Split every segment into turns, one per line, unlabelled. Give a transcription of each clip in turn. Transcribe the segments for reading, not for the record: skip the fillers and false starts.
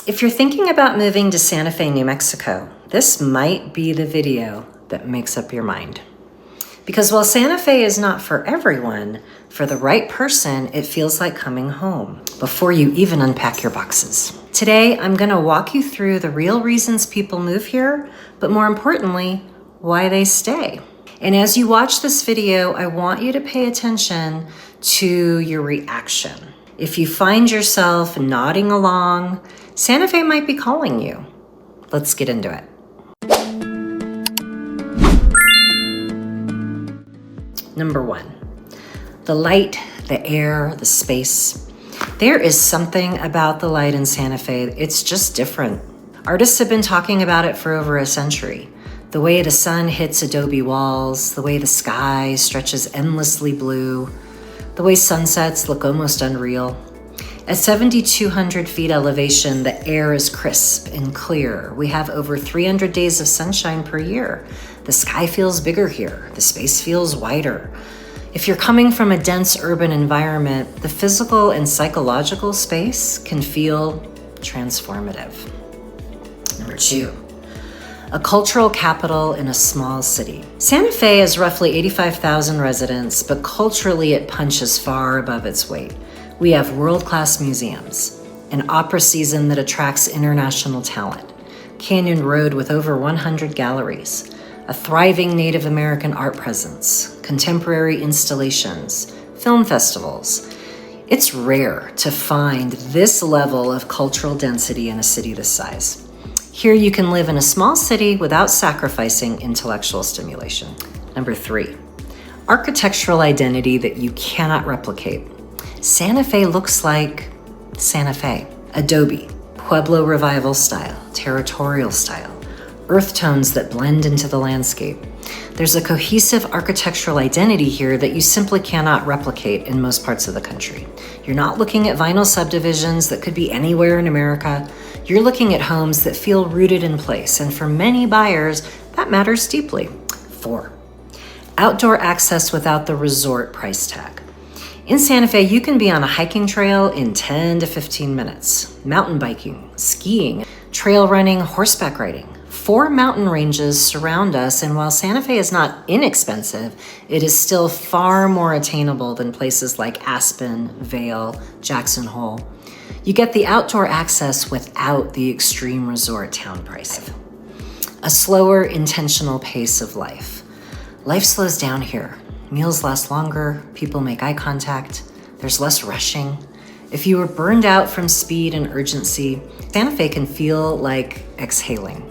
If you're thinking about moving to Santa Fe, New Mexico, this might be the video that makes up your mind. Because while Santa Fe is not for everyone, for the right person, it feels like coming home before you even unpack your boxes. Today, I'm gonna walk you through the real reasons people move here, but more importantly, why they stay. And as you watch this video, I want you to pay attention to your reaction. If you find yourself nodding along, Santa Fe might be calling you. Let's get into it. Number one, the light, the air, the space. There is something about the light in Santa Fe. It's just different. Artists have been talking about it for over a century. The way the sun hits adobe walls, the way the sky stretches endlessly blue, the way sunsets look almost unreal. At 7,200 feet elevation, the air is crisp and clear. We have over 300 days of sunshine per year. The sky feels bigger here. The space feels wider. If you're coming from a dense urban environment, the physical and psychological space can feel transformative. Number two, a cultural capital in a small city. Santa Fe is roughly 85,000 residents, but culturally it punches far above its weight. We have world-class museums, an opera season that attracts international talent, Canyon Road with over 100 galleries, a thriving Native American art presence, contemporary installations, film festivals. It's rare to find this level of cultural density in a city this size. Here you can live in a small city without sacrificing intellectual stimulation. Number three, architectural identity that you cannot replicate. Santa Fe looks like Santa Fe. Adobe, Pueblo Revival style, territorial style, earth tones that blend into the landscape. There's a cohesive architectural identity here that you simply cannot replicate in most parts of the country. You're not looking at vinyl subdivisions that could be anywhere in America. You're looking at homes that feel rooted in place, and for many buyers, that matters deeply. 4, outdoor access without the resort price tag. In Santa Fe, you can be on a hiking trail in 10 to 15 minutes. Mountain biking, skiing, trail running, horseback riding. 4 mountain ranges surround us, and while Santa Fe is not inexpensive, it is still far more attainable than places like Aspen, Vail, Jackson Hole. You get the outdoor access without the extreme resort town price. A slower, intentional pace of life. Life slows down here. Meals last longer, people make eye contact, there's less rushing. If you were burned out from speed and urgency, Santa Fe can feel like exhaling.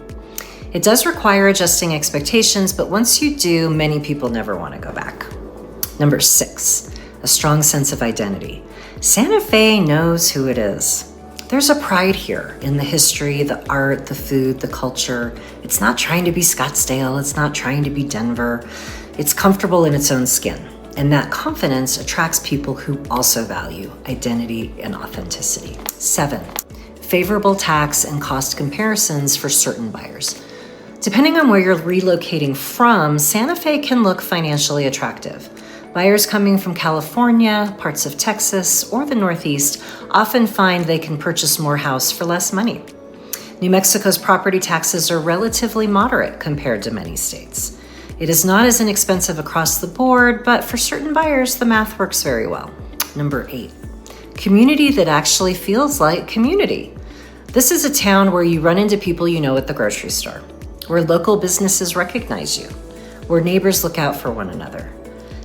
It does require adjusting expectations, but once you do, many people never want to go back. Number 6, a strong sense of identity. Santa Fe knows who it is. There's a pride here in the history, the art, the food, the culture. It's not trying to be Scottsdale. It's not trying to be Denver. It's comfortable in its own skin. And that confidence attracts people who also value identity and authenticity. 7, favorable tax and cost comparisons for certain buyers. Depending on where you're relocating from, Santa Fe can look financially attractive. Buyers coming from California, parts of Texas, or the Northeast often find they can purchase more house for less money. New Mexico's property taxes are relatively moderate compared to many states. It is not as inexpensive across the board, but for certain buyers, the math works very well. Number 8, community that actually feels like community. This is a town where you run into people you know at the grocery store, where local businesses recognize you, where neighbors look out for one another.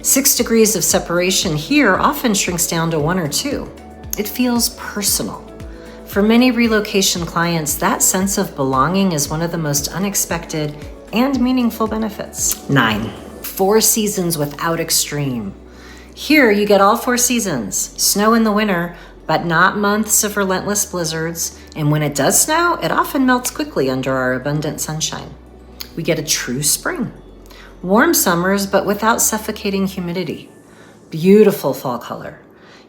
6 degrees of separation here often shrinks down to 1 or 2. It feels personal. For many relocation clients, that sense of belonging is one of the most unexpected and meaningful benefits. 9, 4 seasons without extreme. Here you get all 4 seasons. Snow in the winter, but not months of relentless blizzards. And when it does snow, it often melts quickly under our abundant sunshine. We get a true spring. Warm summers, but without suffocating humidity. Beautiful fall color.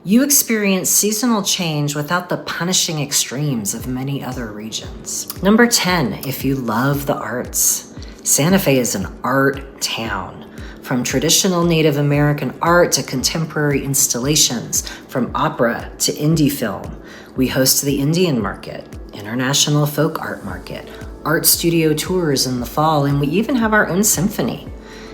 You experience seasonal change without the punishing extremes of many other regions. Number 10, if you love the arts. Santa Fe is an art town. From traditional Native American art to contemporary installations, from opera to indie film. We host the Indian market, International Folk Art Market, art studio tours in the fall, and we even have our own symphony.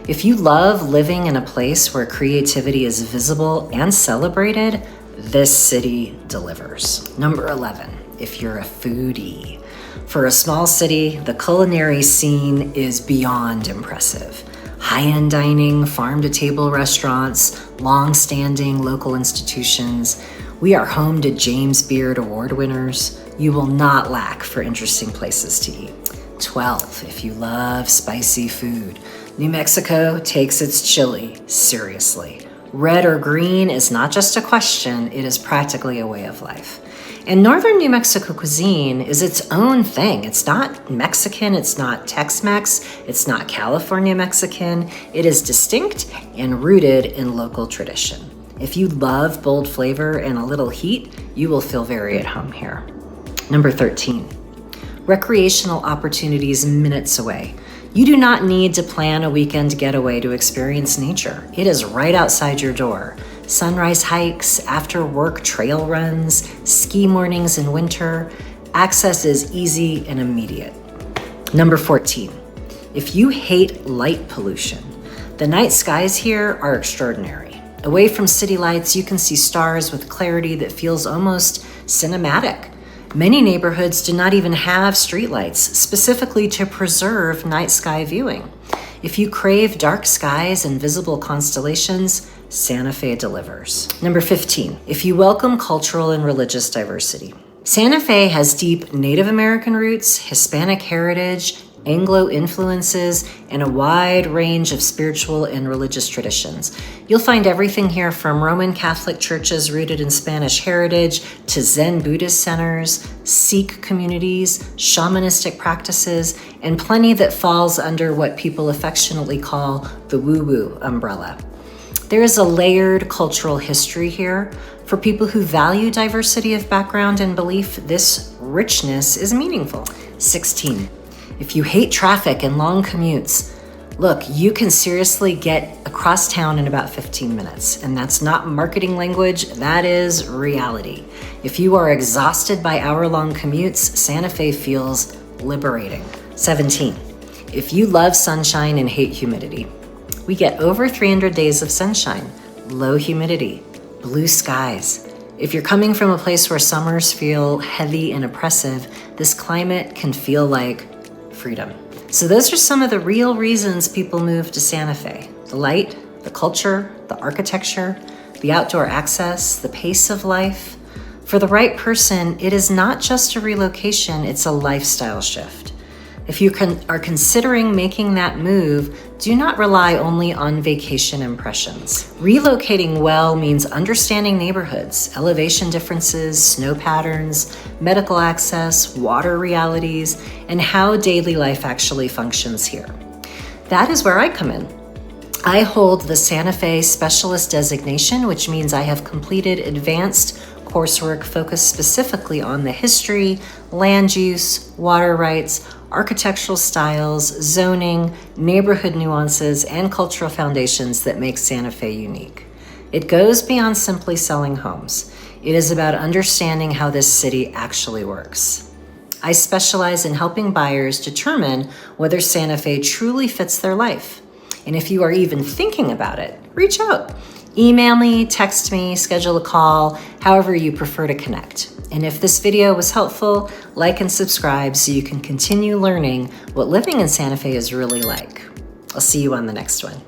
If you love living in a place where creativity is visible and celebrated, this city delivers. Number 11, if you're a foodie. For a small city, the culinary scene is beyond impressive. High-end dining, farm-to-table restaurants, long-standing local institutions. We are home to James Beard Award winners. You will not lack for interesting places to eat. 12, if you love spicy food. New Mexico takes its chili seriously. Red or green is not just a question, it is practically a way of life. And northern New Mexico cuisine is its own thing. It's not Mexican, it's not Tex-Mex, it's not California Mexican. It is distinct and rooted in local tradition. If you love bold flavor and a little heat, you will feel very at home here. Number 13, recreational opportunities minutes away. You do not need to plan a weekend getaway to experience nature. It is right outside your door. Sunrise hikes, after work trail runs, ski mornings in winter. Access is easy and immediate. Number 14, if you hate light pollution, the night skies here are extraordinary. Away from city lights, you can see stars with clarity that feels almost cinematic. Many neighborhoods do not even have streetlights, specifically to preserve night sky viewing. If you crave dark skies and visible constellations, Santa Fe delivers. Number 15, if you welcome cultural and religious diversity. Santa Fe has deep Native American roots, Hispanic heritage, Anglo influences, and a wide range of spiritual and religious traditions. You'll find everything here from Roman Catholic churches rooted in Spanish heritage to Zen Buddhist centers, Sikh communities, shamanistic practices, and plenty that falls under what people affectionately call the woo-woo umbrella. There is a layered cultural history here. For people who value diversity of background and belief, this richness is meaningful. 16. If you hate traffic and long commutes, look, you can seriously get across town in about 15 minutes. And that's not marketing language, that is reality. If you are exhausted by hour-long commutes, Santa Fe feels liberating. 17. If you love sunshine and hate humidity, we get over 300 days of sunshine, low humidity, blue skies. If you're coming from a place where summers feel heavy and oppressive, this climate can feel like freedom. So those are some of the real reasons people move to Santa Fe. The light, the culture, the architecture, the outdoor access, the pace of life. For the right person, it is not just a relocation, it's a lifestyle shift. If you are considering making that move, do not rely only on vacation impressions. Relocating well means understanding neighborhoods, elevation differences, snow patterns, medical access, water realities, and how daily life actually functions here. That is where I come in. I hold the Santa Fe Specialist designation, which means I have completed advanced coursework focused specifically on the history, land use, water rights, architectural styles, zoning, neighborhood nuances, and cultural foundations that make Santa Fe unique. It goes beyond simply selling homes. It is about understanding how this city actually works. I specialize in helping buyers determine whether Santa Fe truly fits their life. And if you are even thinking about it, reach out. Email me, text me, schedule a call, however you prefer to connect. And if this video was helpful, like and subscribe so you can continue learning what living in Santa Fe is really like. I'll see you on the next one.